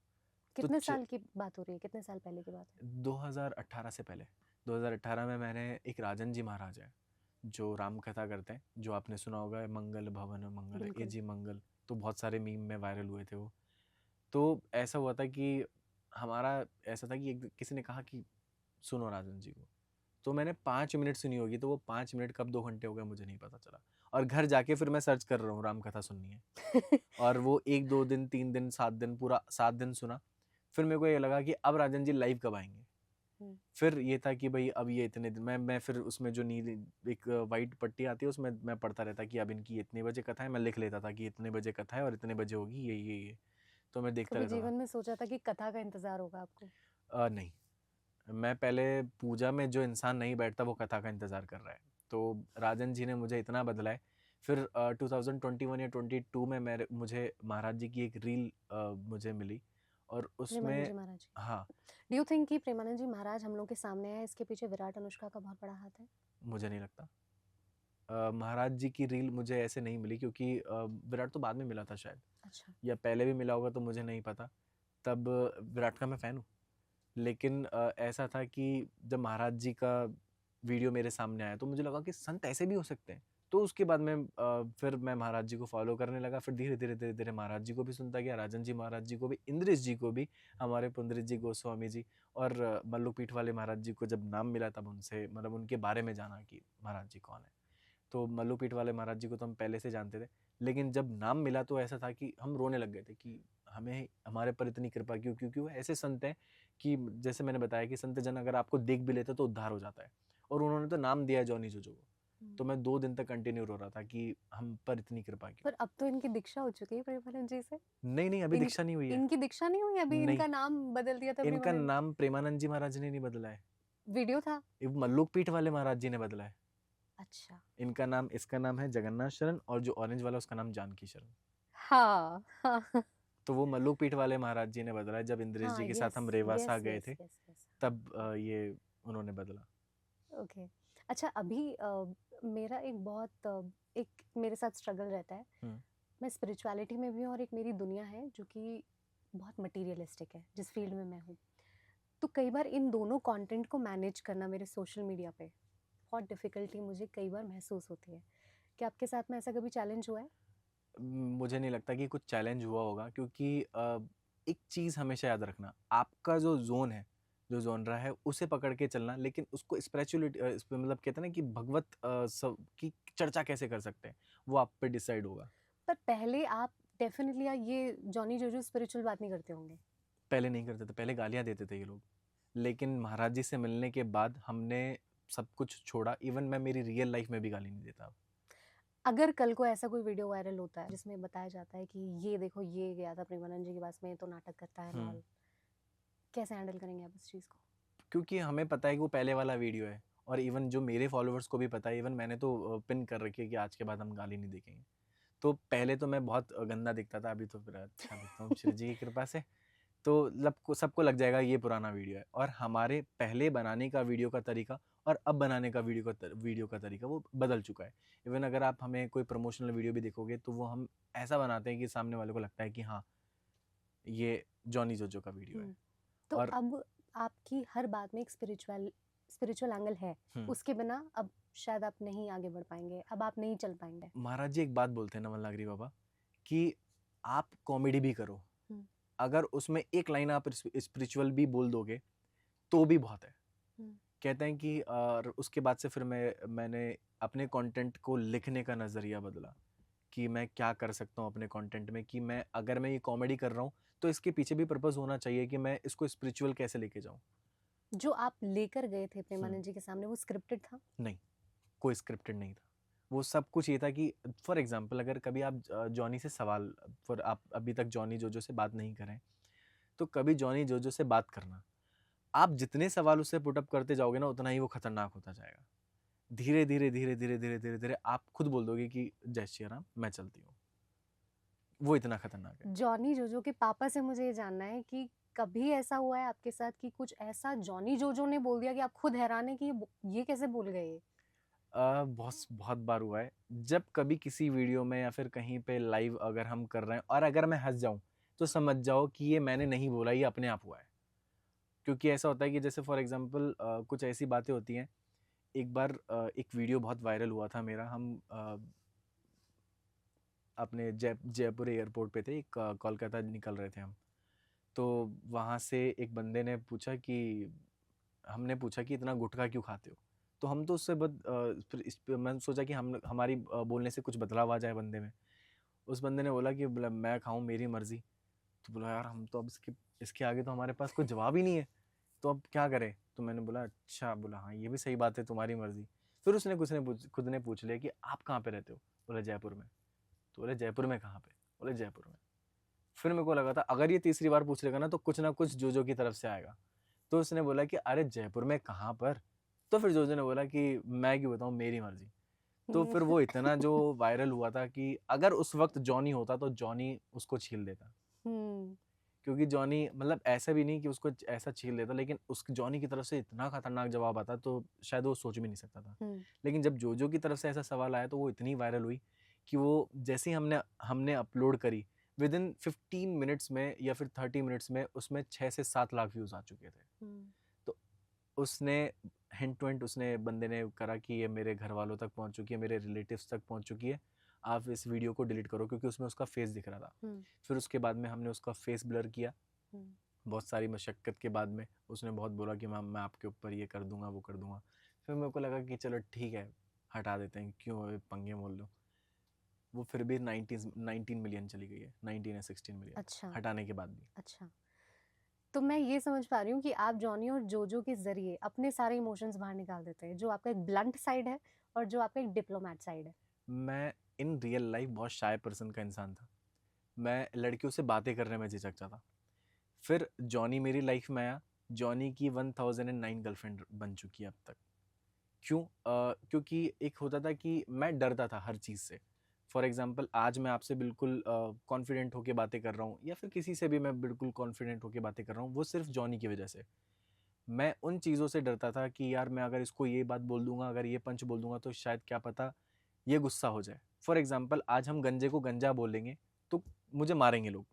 [SPEAKER 1] कितने
[SPEAKER 2] तुच्छ।
[SPEAKER 1] साल की बात हो रही है, कितने साल पहले की बात है?
[SPEAKER 2] 2018 से पहले, 2018 में मैंने, एक राजन जी महाराज है जो राम कथा करते हैं, जो आपने सुना होगा, मंगल भवन मंगल ए
[SPEAKER 1] बिल्कुल।
[SPEAKER 2] जी मंगल। तो बहुत सारे मीम में वायरल हुए थे वो। तो ऐसा हुआ था कि हमारा ऐसा था कि किसी ने कहा कि सुनो राजन जी को। तो मैंने 5 मिनट सुनी होगी, तो वो 5 मिनट कब 2 घंटे हो गए मुझे नहीं पता चला। और घर जाके फिर मैं सर्च कर रहा हूँ राम कथा सुननी है। और वो 1 2 दिन 3 दिन 7 दिन, पूरा 7 दिन सुना। फिर मेरे को ये लगा कि अब राजन जी लाइव कब आएंगे। फिर ये था कि भाई अब ये इतने दिन मैं फिर उसमें जो नीली एक वाइट पट्टी आती है उसमें मैं पढ़ता रहता कि अब इनकी इतने बजे कथा है, मैं लिख लेता था कि इतने बजे कथा है और इतने बजे होगी ये, तो मैं देखता
[SPEAKER 1] कभी
[SPEAKER 2] रहता था।
[SPEAKER 1] जीवन में सोचा था कि कथा का इंतजार होगा आपको?
[SPEAKER 2] नहीं, मैं पहले पूजा में जो इंसान नहीं बैठता वो कथा का इंतजार कर रहा है, तो राजन जी ने मुझे इतना बदला है। फिर 2021 या 22 में मुझे महाराज जी की एक रील मुझे मिली और
[SPEAKER 1] प्रेमानंद
[SPEAKER 2] उसमें
[SPEAKER 1] जी महाराज।
[SPEAKER 2] हाँ,
[SPEAKER 1] डू यू थिंक कि प्रेमानंद जी महाराज हम लोग के सामने आए, इसके पीछे विराट अनुष्का का बहुत बड़ा हाथ है?
[SPEAKER 2] मुझे नहीं लगता। महाराज जी की रील मुझे ऐसे नहीं मिली क्योंकि विराट तो बाद में मिला था शायद,
[SPEAKER 1] अच्छा।
[SPEAKER 2] या पहले भी मिला होगा तो मुझे नहीं पता। तब विराट का मैं फ़ैन हूँ, लेकिन ऐसा था कि जब महाराज जी का वीडियो मेरे सामने आया तो मुझे लगा कि संत ऐसे भी हो सकते हैं। तो उसके बाद फिर मैं महाराज जी को फॉलो करने लगा। फिर धीरे धीरे महाराज जी को भी सुनता गया, राजन जी महाराज जी को भी, इंद्रेश जी को भी, हमारे पुंडरीक जी गोस्वामी जी और मल्लुपीठ वाले महाराज जी को जब नाम मिला तब उनसे मतलब उनके बारे में जाना कि महाराज जी कौन है। तो मल्लुपीठ वाले महाराज जी को तो हम पहले से जानते थे, लेकिन जब नाम मिला तो ऐसा था कि हम रोने लग गए थे कि हमें हमारे पर इतनी कृपा क्यों, क्योंकि वो ऐसे संत हैं कि जैसे मैंने बताया कि संत जन अगर आपको देख भी लेते तो उद्धार हो जाता है, और उन्होंने तो नाम दिया जॉनी जोजो को। तो मैं 2 दिन तक कंटिन्यू रो रहा था कि हम पर इतनी कृपा क्यों।
[SPEAKER 1] पर अब तो इनकी दीक्षा हो चुकी है प्रेमानंद जी से।
[SPEAKER 2] नहीं, अभी दीक्षा नहीं हुई है।
[SPEAKER 1] इनकी दीक्षा नहीं हुई अभी?
[SPEAKER 2] नहीं,
[SPEAKER 1] इनका नाम बदल दिया था
[SPEAKER 2] इनका
[SPEAKER 1] प्रेमानंद।
[SPEAKER 2] नाम प्रेमानंद जी महाराज ने नहीं बदला है,
[SPEAKER 1] वीडियो था।
[SPEAKER 2] ये मल्लुकपीठ वाले महाराज जी ने बदला है।
[SPEAKER 1] अच्छा।
[SPEAKER 2] इसका नाम है जगन्नाथ शरण, और जो ऑरेंज वाला उसका नाम जानकी शरण।
[SPEAKER 1] हाँ हाँ
[SPEAKER 2] तो वो मल्लुकपीठ वाले महाराज जी ने बदला है। जब इंद्रेश जी
[SPEAKER 1] हाँ।
[SPEAKER 2] के
[SPEAKER 1] यस
[SPEAKER 2] साथ हम रेवासा
[SPEAKER 1] यस
[SPEAKER 2] गए
[SPEAKER 1] यस
[SPEAKER 2] थे
[SPEAKER 1] यस यस।
[SPEAKER 2] तब ये उन्होंने बदला।
[SPEAKER 1] ओके। अच्छा, अभी मेरा एक बहुत एक मेरे साथ स्ट्रगल रहता है। मैं स्पिरिचुअलिटी में भी हूँ और एक मेरी दुनिया है जो कि बहुत मटीरियलिस्टिक है, जिस फील्ड में मैं हूँ। तो कई बार इन दोनों कंटेंट को मैनेज करना मेरे सोशल मीडिया पे बहुत डिफ़िकल्टी मुझे कई बार महसूस होती है। क्या आपके साथ में ऐसा कभी चैलेंज हुआ है?
[SPEAKER 2] मुझे नहीं लगता कि कुछ चैलेंज हुआ होगा, क्योंकि एक चीज़ हमेशा याद रखना, आपका जो ज़ोन है, जो जॉनरा है, उसे पकड़ के चलना, लेकिन उसको स्पिरिचुअलिटी मतलब कहते हैं ना कि भगवत सब की चर्चा कैसे कर सकते हैं, वो आप पे डिसाइड होगा।
[SPEAKER 1] पर पहले आप डेफ़िनिटली ये जॉनी जोजो स्पिरिचुअल बात नहीं करते होंगे?
[SPEAKER 2] पहले नहीं करते थे, पहले गालियाँ देते थे ये लोग। लेकिन महाराज जी से मिलने के बाद हमने सब कुछ छोड़ा, इवन मैं मेरी रियल लाइफ़ में भी गाली नहीं देता अब।
[SPEAKER 1] अगर कल को ऐसा कोई वीडियो वायरल होता है जिसमें बताया जाता है कि ये देखो ये गया था प्रेमानंद जी के पास में तो नाटक करता है एंड ऑल, कैसे हैंडल करेंगे आप इस चीज़ को?
[SPEAKER 2] क्योंकि हमें पता है कि वो पहले वाला वीडियो है, और इवन जो मेरे फॉलोअर्स को भी पता है, इवन मैंने तो पिन कर रखी है कि आज के बाद हम गाली नहीं देखेंगे। तो पहले तो मैं बहुत गंदा दिखता था, अभी तो फिर अच्छा दिखता हूँ श्री जी की कृपा से। तो सबको लग जाएगा ये पुराना वीडियो है, और हमारे पहले बनाने का वीडियो का तरीका और अब बनाने का वीडियो का तरीका वो बदल चुका है। इवन अगर आप हमें कोई प्रमोशनल वीडियो भी देखोगे तो वो हम ऐसा बनाते हैं कि सामने वाले को लगता है कि हाँ, ये जॉनी जोजो का वीडियो है।
[SPEAKER 1] तो
[SPEAKER 2] और
[SPEAKER 1] अब आपकी हर बात में एक स्पिरिचुअल एंगल है, उसके बिना अब शायद आप नहीं आगे बढ़ पाएंगे, अब आप नहीं चल पाएंगे।
[SPEAKER 2] महाराज जी एक बात बोलते हैं नवल नागरी बाबा कि आप कॉमेडी भी करो, अगर उसमें एक लाइन आप स्पिरिचुअल भी बोल दोगे तो भी बहुत है। कहते हैं कि उसके बाद से फिर मैंने अपने कंटेंट को लिखने का नज़रिया बदला कि मैं क्या कर सकता हूँ अपने कंटेंट में, कि मैं अगर मैं ये कॉमेडी कर रहा हूँ तो इसके पीछे भी पर्पस होना चाहिए कि मैं इसको स्पिरिचुअल कैसे लेके जाऊँ।
[SPEAKER 1] जो आप लेकर गए थे प्रेमानंद जी के सामने वो स्क्रिप्टेड था?
[SPEAKER 2] नहीं, कोई स्क्रिप्टेड नहीं था। वो सब कुछ ये था कि फॉर एग्जांपल अगर कभी आप जॉनी से सवाल, फॉर आप अभी तक जॉनी जोजो से बात नहीं करें, तो कभी जॉनी जोजो से बात करना, आप जितने सवाल उससे पुट अप करते जाओगे ना उतना ही वो खतरनाक होता जाएगा। धीरे धीरे धीरे धीरे धीरे धीरे धीरे आप खुद बोल दोगे कि जय श्री राम, मैं चलती हूँ। वो इतना खतरनाक है।
[SPEAKER 1] जॉनी जोजो के पापा से मुझे ये जानना है कि कभी ऐसा हुआ है आपके साथ कि कुछ ऐसा जॉनी जोजो ने बोल दिया कि आप खुद हैरान है कि ये कैसे बोल गए?
[SPEAKER 2] बहुत बहुत बार हुआ है, जब कभी किसी वीडियो में या फिर कहीं पे लाइव अगर हम कर रहे हैं और अगर मैं हंस जाऊं तो समझ जाओ कि ये मैंने नहीं बोला, ये अपने आप हुआ है। क्योंकि ऐसा होता है कि जैसे फॉर एग्जांपल कुछ ऐसी बातें होती हैं। एक बार एक वीडियो बहुत वायरल हुआ था मेरा, हम अपने जयपुर एयरपोर्ट पे थे, एक कोलकाता निकल रहे थे हम। तो वहाँ से एक बंदे ने पूछा कि हमने पूछा कि इतना गुटखा क्यों खाते हो? तो हम तो उससे फिर मैंने सोचा कि हम हमारी बोलने से कुछ बदलाव आ जाए बंदे में। उस बंदे ने बोला कि मैं खाऊँ मेरी मर्ज़ी। तो बोला यार हम तो अब इसके इसके आगे तो हमारे पास कोई जवाब ही नहीं है, तो अब क्या करें? तो मैंने बोला अच्छा, बोला हाँ ये भी सही बात है, तुम्हारी मर्जी। फिर उसने खुद ने पूछ लिया कि आप कहाँ पे रहते हो? बोला जयपुर में। तो बोले जयपुर में कहाँ पे? बोले जयपुर में। फिर मेरे को लगा था अगर ये तीसरी बार पूछ लेगा ना तो कुछ ना कुछ जोजो की तरफ से आएगा। तो उसने बोला कि अरे जयपुर में कहाँ पर? तो फिर जोजो ने बोला कि मैं क्यों बताऊँ, मेरी मर्जी। तो फिर वो इतना जो वायरल हुआ था कि अगर उस वक्त जॉनी होता तो जॉनी उसको छील देता, क्योंकि जॉनी मतलब ऐसा भी नहीं कि उसको ऐसा छील देता, लेकिन उस जॉनी की तरफ से इतना खतरनाक जवाब आता तो शायद वो सोच भी नहीं सकता था। लेकिन जब जोजो की तरफ से ऐसा सवाल आया तो वो इतनी वायरल हुई कि वो जैसे ही हमने हमने अपलोड करी, विद इन 15 मिनट्स में या फिर 30 मिनट्स में उसमें 6 से 7 लाख व्यूज आ चुके थे। तो उसने हिंट विंट उसने बंदे ने करा कि ये मेरे घर वालों तक पहुंच चुकी है, मेरे रिलेटिव्स तक पहुंच चुकी है, आप इस वीडियो को डिलीट करो, क्योंकि उसमें उसका फेस दिख रहा था। फिर उसके बाद में हमने उसका फेस ब्लर किया। बहुत सारी मशक्क़त के बाद में उसने बहुत बोला कि मैं आपके ऊपर ये कर दूंगा वो कर दूंगा। फिर मेरे को लगा कि चलो ठीक है हटा देते हैं, क्यों पंगे मोल लो। वो फिर भी 19 मिलियन चली गई है, 19 या 16 मिलियन
[SPEAKER 1] अच्छा
[SPEAKER 2] हटाने के बाद भी।
[SPEAKER 1] अच्छा, तो मैं ये समझ पा रही हूँ कि आप जॉनी और जोजो के जरिए अपने सारे इमोशंस बाहर निकाल देते हैं, जो आपका एक ब्लंट साइड है और जो आपका एक डिप्लोमेट साइड है।
[SPEAKER 2] मैं इन रियल लाइफ बहुत शाय पर्सन का इंसान था। मैं लड़कियों से बातें करने में झिझकता था। फिर जॉनी मेरी लाइफ में आया। जॉनी की 1009 गर्लफ्रेंड बन चुकी है अब तक। क्यों? क्योंकि एक होता था कि मैं डरता था हर चीज़ से। फॉर एग्जांपल आज मैं आपसे बिल्कुल कॉन्फिडेंट होके बातें कर रहा हूँ, या फिर किसी से भी मैं बिल्कुल कॉन्फिडेंट होके बातें कर रहा हूँ, वो सिर्फ जॉनी की वजह से। मैं उन चीज़ों से डरता था कि यार मैं अगर इसको ये बात बोल दूंगा, अगर ये पंच बोल दूंगा तो शायद क्या पता ये गुस्सा हो जाए। फॉर एग्जाम्पल आज हम गंजे को गंजा बोलेंगे तो मुझे मारेंगे लोग,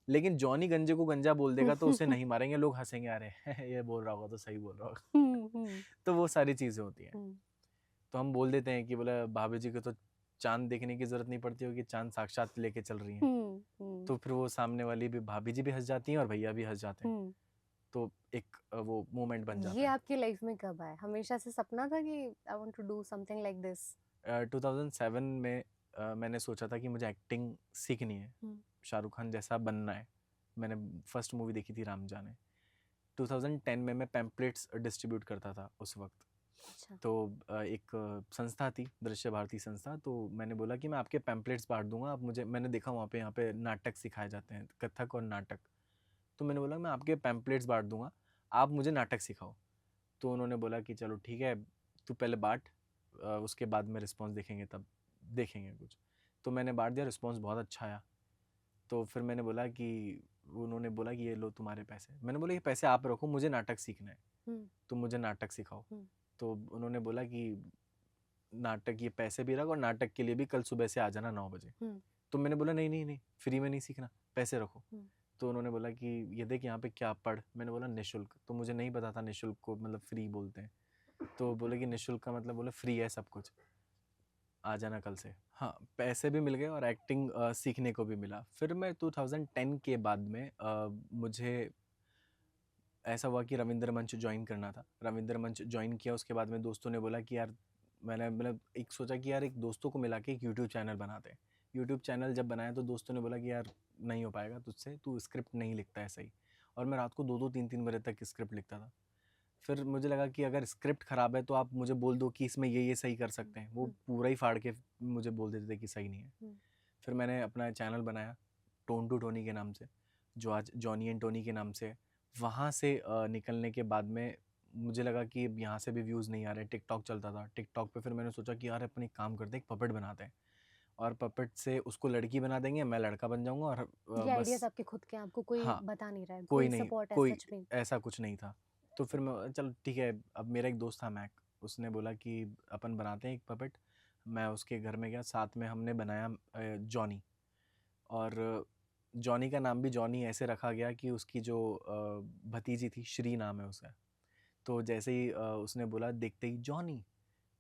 [SPEAKER 2] लेकिन जॉनी गंजे को गंजा बोल देगा तो उसे नहीं मारेंगे, लोग हंसेंगे, अरे ये बोल रहा होगा तो सही बोल रहा होगा। तो वो सारी चीज़ें होती हैं। तो हम बोल देते हैं कि बोला भाभी जी को तो चांद देखने की जरूरत नहीं पड़ती होगी, चांद साक्षात लेके चल रही हैं। तो फिर वो सामने वाली भी भाभी जी भी हंस जाती हैं और भैया भी हंस जाते हैं। तो एक वो मोमेंट बन जाता
[SPEAKER 1] ये
[SPEAKER 2] है।
[SPEAKER 1] आपकी लाइफ में कब आया? हमेशा से सपना था कि I want to do something like this?
[SPEAKER 2] 2007 में मैंने सोचा था कि मुझे एक्टिंग सीखनी है, शाहरुख खान जैसा बनना है। मैंने फर्स्ट मूवी देखी थी राम जाने। 2010 में मैं पैम्पलेट्स डिस्ट्रीब्यूट करता था उस वक्त।
[SPEAKER 1] अच्छा।
[SPEAKER 2] तो एक संस्था थी, दृश्य भारती संस्था, तो मैंने बोला कि मैं आपके पैम्पलेट्स बांट दूंगा, आप मुझे, मैंने देखा वहाँ पे यहाँ पे नाटक सिखाए जाते हैं, कथक और नाटक। तो मैंने बोला मैं आपके पैम्पलेट्स बांट दूंगा, आप मुझे नाटक सिखाओ। तो उन्होंने बोला कि चलो ठीक है, तू पहले बांट, उसके बाद में रिस्पॉन्स देखेंगे, तब देखेंगे कुछ। तो मैंने बांट दिया, रिस्पॉन्स बहुत अच्छा आया। तो फिर मैंने बोला कि, उन्होंने बोला कि ये लो तुम्हारे पैसे। मैंने बोला ये पैसे आप रखो, मुझे नाटक सीखना है, तो मुझे नाटक सिखाओ। तो उन्होंने बोला कि नाटक, ये पैसे भी रख और नाटक के लिए भी कल सुबह से आ जाना 9 बजे। तो मैंने बोला नहीं नहीं नहीं, फ्री में नहीं सीखना, पैसे रखो। तो उन्होंने बोला कि ये देख यहाँ पे क्या पढ़। मैंने बोला निःशुल्क। तो मुझे नहीं पता था निःशुल्क को मतलब फ्री बोलते हैं। तो बोले कि निःशुल्क का मतलब, बोले फ्री है सब कुछ, आ जाना कल से। हाँ, पैसे भी मिल गए और एक्टिंग सीखने को भी मिला। फिर मैं 2010 के बाद में मुझे ऐसा हुआ कि रविंद्र मंच ज्वाइन करना था। रविंद्र मंच ज्वाइन किया, उसके बाद में दोस्तों ने बोला कि यार, मैंने मतलब एक सोचा कि यार एक दोस्तों को मिला के एक यूट्यूब चैनल बनाते हैं। यूट्यूब चैनल जब बनाया तो दोस्तों ने बोला कि यार नहीं हो पाएगा तुझसे, तू स्क्रिप्ट नहीं लिखता है सही। और मैं रात को 2-2 3-3 बजे तक स्क्रिप्ट लिखता था। फिर मुझे लगा कि अगर स्क्रिप्ट ख़राब है तो आप मुझे बोल दो कि इसमें ये सही कर सकते हैं। वो पूरा ही फाड़ के मुझे बोल देते थे कि सही नहीं है। फिर मैंने अपना चैनल बनाया टोन टू टोनी के नाम से, जो आज जॉनी एंड टोनी के नाम से है। वहाँ से निकलने के बाद में मुझे लगा कि अब यहाँ से भी व्यूज़ नहीं आ रहे। टिकटॉक चलता था, टिकटॉक पे फिर मैंने सोचा कि यार अपन एक काम करते हैं, एक पपेट बनाते हैं, और पपेट से उसको लड़की बना देंगे, मैं लड़का बन जाऊँगा, और
[SPEAKER 1] ये आइडियाज
[SPEAKER 2] बस।
[SPEAKER 1] आपके खुद के, आपको कोई
[SPEAKER 2] हाँ,
[SPEAKER 1] बता नहीं रहा है,
[SPEAKER 2] कोई
[SPEAKER 1] कोई
[SPEAKER 2] नहीं,
[SPEAKER 1] सपोर्ट है
[SPEAKER 2] कोई
[SPEAKER 1] सच में?
[SPEAKER 2] ऐसा कुछ नहीं था। तो फिर मैं, चलो ठीक है, अब मेरा एक दोस्त था मैक, उसने बोला कि अपन बनाते हैं एक पपेट। मैं उसके घर में गया, साथ में हमने बनाया जॉनी। और जॉनी का नाम भी जॉनी ऐसे रखा गया कि उसकी जो भतीजी थी, श्री नाम है उसका। तो जैसे ही उसने बोला देखते ही जॉनी,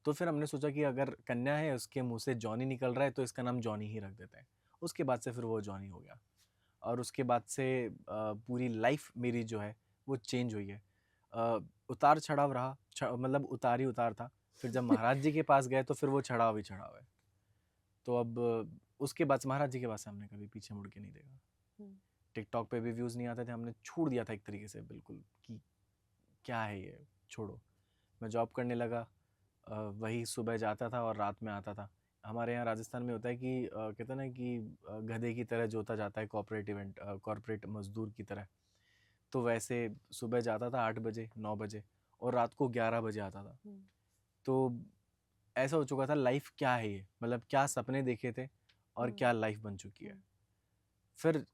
[SPEAKER 2] तो फिर हमने सोचा कि अगर कन्या है, उसके मुंह से जॉनी निकल रहा है, तो इसका नाम जॉनी ही रख देते हैं। उसके बाद से फिर वो जॉनी हो गया। और उसके बाद से पूरी लाइफ मेरी जो है वो चेंज हुई है। उतार चढ़ाव रहा, मतलब उतार ही उतार था। फिर जब महाराज जी के पास गए तो फिर वो चढ़ाव ही चढ़ाव है। तो अब उसके बाद महाराज जी के बाद से हमने कभी पीछे मुड़ के नहीं देखा। टिकटॉक पे भी व्यूज़ नहीं आते थे, हमने छोड़ दिया था एक तरीके से बिल्कुल कि क्या है ये, छोड़ो। मैं जॉब करने लगा, वही सुबह जाता था और रात में आता था। हमारे यहाँ राजस्थान में होता है कि कहते हैं ना कि गधे की तरह जोता जाता है कॉर्पोरेट मज़दूर की तरह। तो वैसे सुबह जाता था 8 बजे, 9 बजे और रात को 11 बजे आता था।
[SPEAKER 1] हम्म,
[SPEAKER 2] तो ऐसा हो चुका था, लाइफ़ क्या है ये? मतलब क्या सपने देखे थे और
[SPEAKER 1] हम्म,
[SPEAKER 2] क्या लाइफ़ बन चुकी है।
[SPEAKER 1] हम्म।
[SPEAKER 2] फिर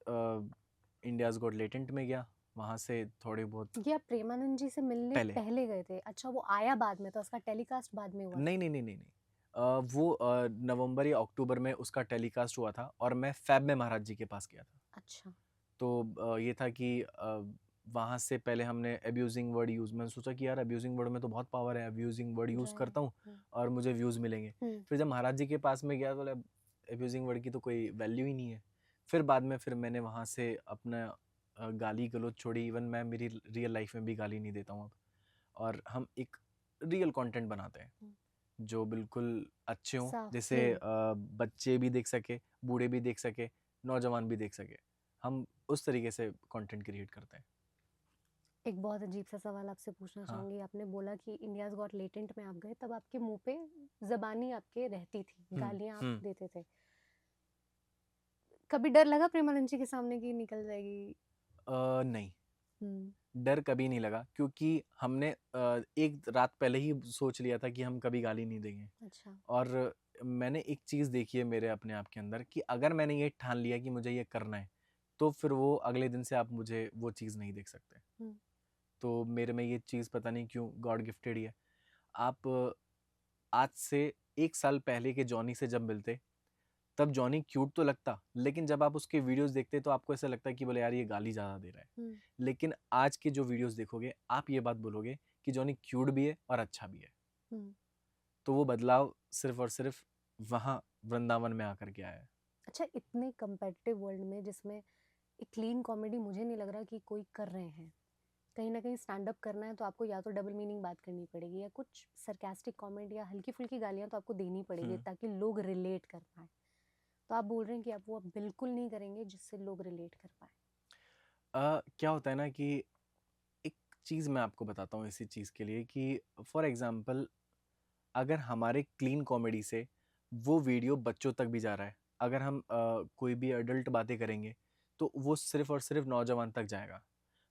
[SPEAKER 2] इंडियाज़ गॉट टैलेंट में गया, वहाँ से थोड़े बहुत
[SPEAKER 1] ये आप प्रेमानंद जी से मिलने
[SPEAKER 2] पहले।
[SPEAKER 1] पहले गए थे? अच्छा, वो आया बाद में, तो उसका टेलीकास्ट बाद में हुआ था?
[SPEAKER 2] नहीं, नहीं, नहीं, नहीं, नहीं। वो नवंबर या अक्टूबर में उसका टेलीकास्ट हुआ था और मैं फ़ेब में महाराज जी के पास गया था।
[SPEAKER 1] अच्छा।
[SPEAKER 2] तो ये था कि वहाँ से पहले हमने अब्यूज़िंग वर्ड यूज़, मैंने सोचा कि यार अब्यूज़िंग वर्ड में तो बहुत पावर है, अब्यूज़िंग वर्ड यूज़
[SPEAKER 1] राइट।
[SPEAKER 2] करता हूँ और मुझे व्यूज़ मिलेंगे।
[SPEAKER 1] हम्म।
[SPEAKER 2] फिर जब महाराज जी के पास में गया तो बोला अब्यूज़िंग वर्ड की तो कोई वैल्यू ही नहीं है। फिर बाद में फिर मैंने वहाँ से अपना गाली-गलौच छोड़ी, इवन मैं मेरी रियल लाइफ़ में भी गाली नहीं देता हूँ अब। और हम एक रियल कंटेंट बनाते हैं,
[SPEAKER 1] हम्म।
[SPEAKER 2] जो बिल्कुल अच्छे हों,
[SPEAKER 1] साफ
[SPEAKER 2] जिसे
[SPEAKER 1] क्लीन।
[SPEAKER 2] बच्चे भी देख सके, बूढ़े भी देख सके, नौजवान भी देख सके। हम उस तरीके से कंटेंट क्रिएट करते हैं।
[SPEAKER 1] एक बहुत अजीब सा सवाल आपसे पूछना
[SPEAKER 2] हाँ।
[SPEAKER 1] चाहूंगी। आपने बोला कि इंडियाज गॉट लेटेंट में आप गए, तब आपके मुंह पे जबानी आपके रहती थी,
[SPEAKER 2] हुँ,
[SPEAKER 1] गालियां आप
[SPEAKER 2] हुँ।
[SPEAKER 1] देते थे। कभी डर लगा प्रेमानंद जी के सामने कि निकल जाएगी?
[SPEAKER 2] नहीं,
[SPEAKER 1] हम्म।
[SPEAKER 2] डर कभी नहीं लगा क्योंकि हमने एक रात पहले ही सोच लिया था कि हम कभी गाली नहीं देंगे।
[SPEAKER 1] अच्छा।
[SPEAKER 2] और मैंने एक चीज़ देखी है मेरे अपने आप के अंदर कि अगर मैंने ये ठान लिया कि मुझे ये करना है, तो फिर वो अगले दिन से आप मुझे वो चीज़ नहीं देख सकते।
[SPEAKER 1] हम्म।
[SPEAKER 2] तो मेरे में ये चीज़ पता नहीं क्यों गॉड गिफ्टेड ही है। आप आज से 1 साल पहले के जॉनी से जब मिलते, तब जॉनी क्यूट तो लगता, लेकिन जब आप उसके वीडियोज़ देखते तो आपको ऐसा लगता है कि बोले यार ये गाली ज़्यादा दे रहा है।
[SPEAKER 1] हम्म।
[SPEAKER 2] लेकिन आज के जो वीडियोज़ देखोगे, आप ये बात बोलोगे कि जॉनी क्यूट भी है और अच्छा भी है।
[SPEAKER 1] हम्म।
[SPEAKER 2] तो वो बदलाव सिर्फ़ और सिर्फ़ वहाँ वृंदावन में आकर के आया है।
[SPEAKER 1] अच्छा, इतने competitive वर्ल्ड में जिसमें एक क्लीन कॉमेडी मुझे नहीं लग रहा कि कोई कर रहे हैं। कहीं ना कहीं स्टैंड अप करना है तो आपको या तो डबल मीनिंग बात करनी पड़ेगी, या कुछ सरकास्टिक कमेंट या हल्की फुल्की गालियां तो आपको देनी पड़ेगी
[SPEAKER 2] हुँ।
[SPEAKER 1] ताकि लोग रिलेट कर पाए। तो आप बोल रहे हैं कि आप वो अब बिल्कुल नहीं करेंगे जिससे लोग रिलेट कर पाए।
[SPEAKER 2] क्या होता है ना कि एक चीज़ मैं आपको बताता हूँ इसी चीज़ के लिए कि फॉर एग्ज़ाम्पल अगर हमारे क्लीन कॉमेडी से वो वीडियो बच्चों तक भी जा रहा है, अगर हम कोई भी एडल्ट बातें करेंगे, तो वो सिर्फ़ और सिर्फ़ नौजवान तक जाएगा।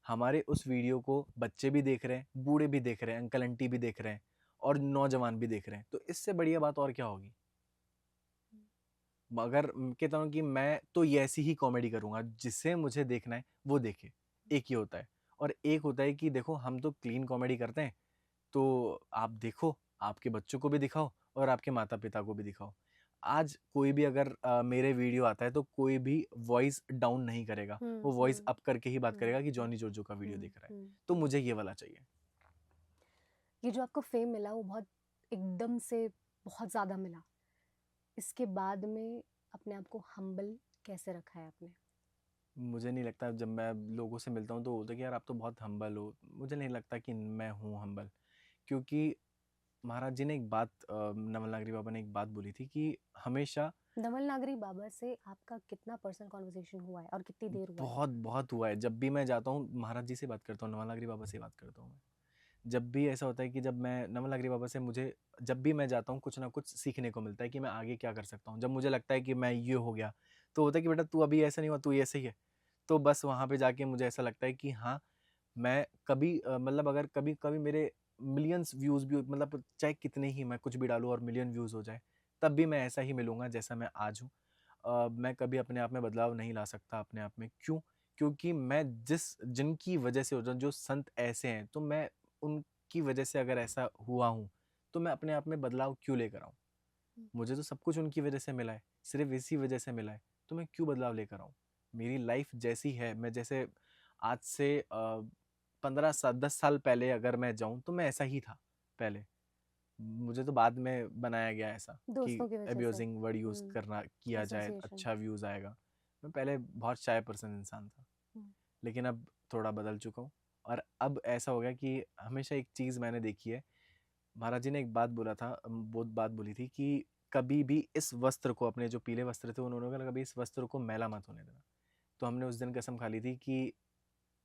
[SPEAKER 2] हमारे उस वीडियो को बच्चे भी देख रहे हैं, बूढ़े भी देख रहे हैं, अंकल आंटी भी देख रहे हैं और नौजवान भी देख रहे हैं। तो इससे बढ़िया बात और क्या होगी? मगर कहता हूँ कि मैं तो ये ऐसी ही कॉमेडी करूँगा, जिसे मुझे देखना है वो देखे, एक ही होता है। और एक होता है कि देखो हम तो क्लीन कॉमेडी करते हैं, तो आप देखो, आपके बच्चों को भी दिखाओ और आपके माता-पिता को भी दिखाओ। आज कोई भी अगर मेरे वीडियो आता है तो कोई भी वॉइस डाउन नहीं करेगा,
[SPEAKER 1] हम्म।
[SPEAKER 2] वो वॉइस
[SPEAKER 1] हम्म।
[SPEAKER 2] अप करके ही बात
[SPEAKER 1] हम्म।
[SPEAKER 2] करेगा कि
[SPEAKER 1] हम्म।
[SPEAKER 2] जॉनी जोजो का वीडियो
[SPEAKER 1] हम्म।
[SPEAKER 2] देख रहा है। तो मुझे ये वाला चाहिए।
[SPEAKER 1] ये जो आपको फेम मिला वो बहुत एकदम से बहुत ज़्यादा मिला। इसके बाद में अपने आप को हम्बल कैसे रखा है आपने?
[SPEAKER 2] मुझे नहीं लगता, जब मैं लोगों से मिलता हूँ तो बोलते हैं कि यार आप तो बहुत हम्बल हो। मुझे नहीं लगता कि मैं हूँ हम्बल, क्योंकि महाराज जी ने एक बात नवल नागरी बाबा ने एक बात बोली थी कि हमेशा
[SPEAKER 1] नवल नागरी बाबा से आपका कितना पर्सनल कॉन्वर्सेशन हुआ है और कितनी देर हुआ है?
[SPEAKER 2] बहुत बहुत हुआ है। जब भी मैं जाता हूँ महाराज जी से बात करता हूँ, नवल नागरी बाबा से बात करता हूँ मैं। जब भी ऐसा होता है कि जब मैं नवल नागरी बाबा से मुझे जब भी मैं जाता हूँ कुछ ना कुछ सीखने को मिलता है कि मैं आगे क्या कर सकता हूँ। जब मुझे लगता है कि मैं ये हो गया, तो होता है कि बेटा तू अभी ऐसा नहीं हुआ, तू ये ऐसे ही है। तो बस वहाँ पे जाके मुझे ऐसा लगता है कि हाँ, मैं कभी मतलब अगर कभी-कभी मेरे मिलियंस व्यूज़ भी मतलब चाहे कितने ही मैं कुछ भी डालूँ और मिलियन व्यूज़ हो जाए, तब भी मैं ऐसा ही मिलूँगा जैसा मैं आज हूँ। मैं कभी अपने आप में बदलाव नहीं ला सकता अपने आप में। क्यों? क्योंकि मैं जिनकी वजह से हो जो संत ऐसे हैं, तो मैं उनकी वजह से अगर ऐसा हुआ हूँ, तो मैं अपने आप में बदलाव क्यों लेकर आऊँ?
[SPEAKER 1] हम्म।
[SPEAKER 2] मुझे तो सब कुछ उनकी वजह से मिला है, सिर्फ़ इसी वजह से मिला है, तो मैं क्यों बदलाव लेकर आऊँ? मेरी लाइफ़ जैसी है, मैं जैसे आज से 15 सा 10 साल पहले अगर मैं जाऊँ, तो मैं ऐसा ही था पहले। मुझे तो बाद में बनाया गया ऐसा कि
[SPEAKER 1] दोस्तों की वजह से।
[SPEAKER 2] अब्यूज़िंग वर्ड यूज़ करना किया जाए,
[SPEAKER 1] एसोसिएशन।
[SPEAKER 2] अच्छा व्यूज़ आएगा। मैं पहले बहुत शाय पर्सन इंसान था, लेकिन अब थोड़ा बदल चुका हूँ और अब ऐसा हो गया कि हमेशा एक चीज़ मैंने देखी है, महाराज जी ने एक बात बोला था, बहुत बात बोली थी कि कभी भी इस वस्त्र को, अपने जो पीले वस्त्र थे उन्होंने कहा कभी इस वस्त्र को मैला मत होने देना। तो हमने उस दिन कसम खा ली थी कि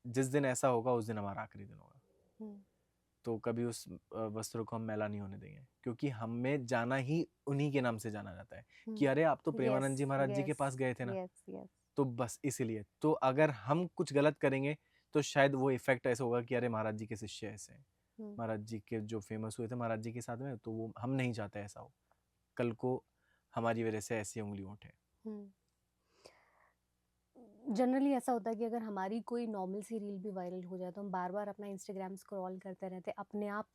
[SPEAKER 2] जिस दिन ऐसा होगा उस दिन हमारा आखिरी दिन होगा,
[SPEAKER 1] हम्म,
[SPEAKER 2] तो कभी उस वस्त्र को हम मैला नहीं होने देंगे, क्योंकि हमें जाना ही उन्हीं के नाम से जाना जाता है कि अरे आप तो
[SPEAKER 1] यस
[SPEAKER 2] प्रेमानंद जी महाराज जी के
[SPEAKER 1] यस
[SPEAKER 2] पास गए थे ना।
[SPEAKER 1] Yes yes.
[SPEAKER 2] तो बस इसीलिए तो अगर हम कुछ गलत करेंगे तो शायद वो इफेक्ट ऐसा होगा कि अरे महाराज जी के शिष्य ऐसे हैं, महाराज जी के जो फेमस हुए थे महाराज जी के साथ में, तो वो हम नहीं चाहते ऐसा हो, कल को हमारी वजह से ऐसी उंगली उठे।
[SPEAKER 1] जनरली ऐसा होता है कि अगर हमारी कोई नॉर्मल सी रील भी वायरल हो जाए तो हम बार बार अपना इंस्टाग्राम स्क्रॉल करते रहते हैं, अपने आप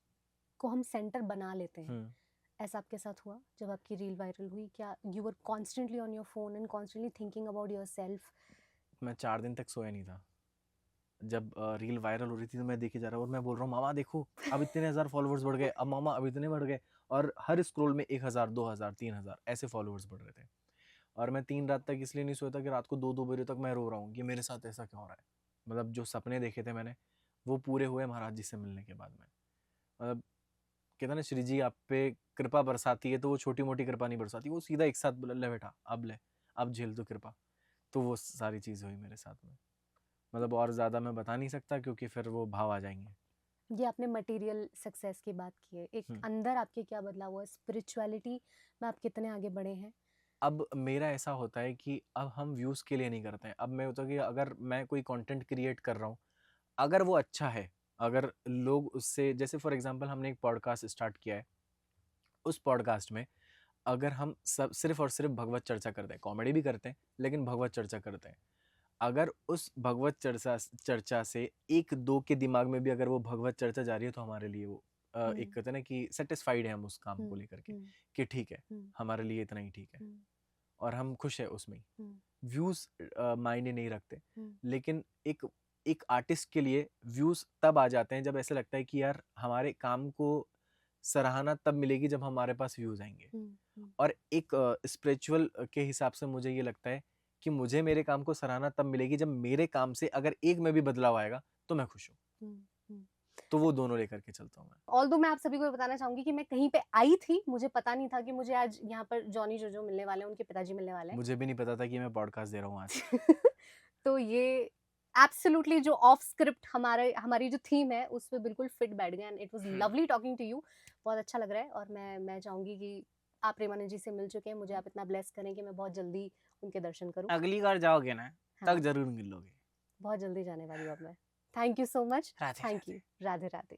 [SPEAKER 1] को हम सेंटर बना लेते हैं। ऐसा आपके साथ हुआ जब आपकी रील वायरल हुई? क्या you were constantly on your phone and constantly thinking about your self?
[SPEAKER 2] मैं 4 दिन तक सोया नहीं था। जब रील वायरल हो रही थी तो मैं देखे जा रहा हूँ और मैं बोल रहा हूँ मामा देखो अब इतने 1000 फॉलोअर्स बढ़ गए, अब मामा अब इतने बढ़ गए, और हर स्क्रॉल में 1000 2000 3000 ऐसे फॉलोअर्स बढ़ रहे थे। और मैं 3 रात तक इसलिए नहीं सोया था कि रात को 2-2 बजे तक मैं रो रहा हूँ कि मेरे साथ ऐसा क्यों हो रहा है। मतलब जो सपने देखे थे मैंने वो पूरे हुए महाराज जी से मिलने के बाद में। मतलब कहते हैं ना श्री जी आप पे कृपा बरसाती है, तो वो छोटी मोटी कृपा नहीं बरसाती, वो सीधा एक साथ बोला ले बेटा अब ले, अब झेल तो कृपा। तो वो सारी चीज़ हुई मेरे साथ में। मतलब और ज़्यादा मैं बता नहीं सकता क्योंकि फिर वो भाव आ जाएंगे।
[SPEAKER 1] ये आपने मटेरियल सक्सेस की बात की है, एक अंदर आपके क्या बदलाव हुआ? स्पिरिचुअलिटी में आप कितने आगे बढ़े हैं?
[SPEAKER 2] अब मेरा ऐसा होता है कि अब हम व्यूज़ के लिए नहीं करते हैं। अब मैं होता है कि अगर मैं कोई कंटेंट क्रिएट कर रहा हूँ, अगर वो अच्छा है, अगर लोग उससे, जैसे फॉर एग्जांपल हमने एक पॉडकास्ट स्टार्ट किया है, उस पॉडकास्ट में अगर हम सब सिर्फ और सिर्फ भगवत चर्चा करते हैं, कॉमेडी भी करते हैं लेकिन भगवत चर्चा करते हैं, अगर उस भगवत चर्चा चर्चा से एक दो के दिमाग में भी अगर वो भगवत चर्चा जा रही है तो हमारे लिए वो एक कहते हैं ना कि सेटिस्फाइड है हम उस काम को लेकर के कि ठीक है हमारे लिए इतना ही ठीक है और हम खुश है उसमें ही। व्यूज मायने नहीं रखते, लेकिन एक एक आर्टिस्ट के लिए व्यूज तब आ जाते हैं जब ऐसा लगता है कि यार हमारे काम को सराहना तब मिलेगी जब हमारे पास व्यूज आएंगे। और एक स्पिरिचुअल के हिसाब से मुझे ये लगता है कि मुझे मेरे काम को सराहना तब मिलेगी जब मेरे काम से अगर एक में भी बदलाव आएगा तो मैं खुश हूँ। तो वो दोनों लेकर के चलता हूँ मैं।
[SPEAKER 1] ऑल्दो मैं आप सभी को बताना चाहूंगी कि मैं कहीं पे आई थी, मुझे पता नहीं था कि मुझे आज यहाँ पर जॉनी जोजो मिलने वाले हैं, उनके पिताजी मिलने वाले हैं।
[SPEAKER 2] मुझे भी नहीं पता था कि मैं पॉडकास्ट दे रहा हूँ आज।
[SPEAKER 1] तो ये एब्सोल्युटली जो ऑफ स्क्रिप्ट हमारी जो थीम है उस पे बिल्कुल फिट बैठ गया and it was lovely talking to you. बहुत अच्छा लग रहा है और मैं चाहूंगी कि आप प्रेमानंद जी से मिल चुके हैं, मुझे आप इतना ब्लेस करें कि मैं बहुत जल्दी उनके दर्शन करूं।
[SPEAKER 2] अगली बार जाओगे ना
[SPEAKER 1] हाँ,
[SPEAKER 2] तक जरूर मिलोगे।
[SPEAKER 1] बहुत जल्दी जाने वाली हूँ अब मैं। Thank you so much.
[SPEAKER 2] Radhe
[SPEAKER 1] thank
[SPEAKER 2] Radhe.
[SPEAKER 1] You. Radhe Radhe.